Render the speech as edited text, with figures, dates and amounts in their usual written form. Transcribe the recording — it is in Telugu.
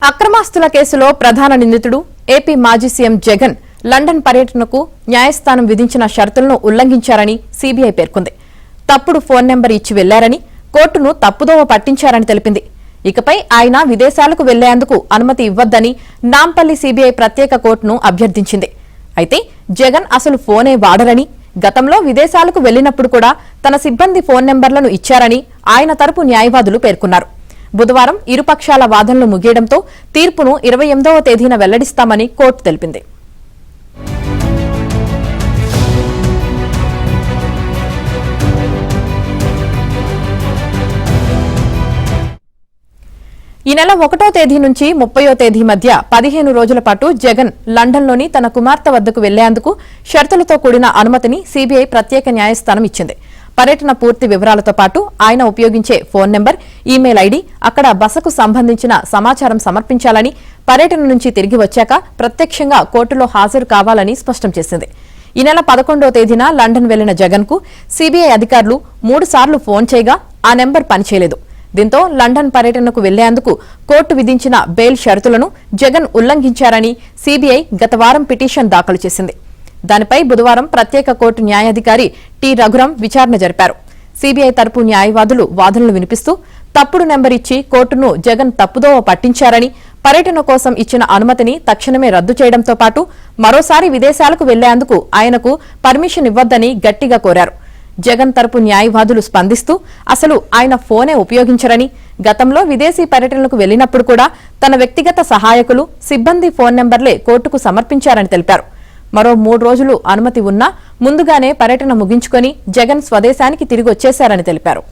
అక్రమాస్తుల కేసులో ప్రధాన నిందితుడు ఏపీ మాజీ సీఎం జగన్ లండన్ పర్యటనకు న్యాయస్థానం విధించిన షరతులను ఉల్లంఘించారని సీబీఐ పేర్కొంది. తప్పుడు ఫోన్ నెంబర్ ఇచ్చి వెళ్లారని, కోర్టును తప్పుదోవ పట్టించారని తెలిపింది. ఇకపై ఆయన విదేశాలకు వెళ్లేందుకు అనుమతి ఇవ్వొద్దని నాంపల్లి సీబీఐ ప్రత్యేక కోర్టును అభ్యర్థించింది. అయితే జగన్ అసలు ఫోనే వాడరని, గతంలో విదేశాలకు వెళ్లినప్పుడు కూడా తన సిబ్బంది ఫోన్ నెంబర్లను ఇచ్చారని ఆయన తరపు న్యాయవాదులు పేర్కొన్నారు. బుధవారం ఇరుపక్షాల వాదనలు ముగియడంతో తీర్పును 28వ తేదీన వెల్లడిస్తామని కోర్టు తెలిపింది. ఈ నెల 1వ తేదీ నుంచి 30వ తేదీ మధ్య 15 రోజుల పాటు జగన్ లండన్లోని తన కుమార్తె వద్దకు వెళ్లేందుకు షరతులతో కూడిన అనుమతిని సీబీఐ ప్రత్యేక న్యాయస్థానం ఇచ్చింది. పర్యటన పూర్తి వివరాలతో పాటు ఆయన ఉపయోగించే ఫోన్ నెంబర్, ఈమెయిల్ ఐడీ, అక్కడ బసకు సంబంధించిన సమాచారం సమర్పించాలని, పర్యటన నుంచి తిరిగి వచ్చాక ప్రత్యక్షంగా కోర్టులో హాజరు కావాలని స్పష్టం చేసింది. ఈ నెల 11వ తేదీన లండన్ వెళ్లిన జగన్ కు సీబీఐ అధికారులు 3 సార్లు ఫోన్ చేయగా ఆ నెంబర్ పనిచేయలేదు. దీంతో లండన్ పర్యటనకు వెళ్లేందుకు కోర్టు విధించిన బెయిల్ షరతులను జగన్ ఉల్లంఘించారని సీబీఐ గత వారం పిటిషన్ దాఖలు చేసింది. దానిపై బుధవారం ప్రత్యేక కోర్టు న్యాయాధికారి టి రఘురాం విచారణ జరిపారు. సీబీఐ తరపు న్యాయవాదులు వాదనలు వినిపిస్తూ తప్పుడు నెంబర్ ఇచ్చి కోర్టును జగన్ తప్పుదోవ పట్టించారని, పర్యటన కోసం ఇచ్చిన అనుమతిని తక్షణమే రద్దు చేయడంతో పాటు మరోసారి విదేశాలకు వెళ్లేందుకు ఆయనకు పర్మిషన్ ఇవ్వొద్దని గట్టిగా కోరారు. జగన్ తరపు న్యాయవాదులు స్పందిస్తూ అసలు ఆయన ఫోనే ఉపయోగించరని, గతంలో విదేశీ పర్యటనలకు వెళ్లినప్పుడు కూడా తన వ్యక్తిగత సహాయకులు, సిబ్బంది ఫోన్ నెంబర్లే కోర్టుకు సమర్పించారని తెలిపారు. మరో 3 రోజులు అనుమతి ఉన్నా ముందుగానే పర్యటన ముగించుకొని జగన్ స్వదేశానికి తిరిగొచ్చేశారని తెలిపారు.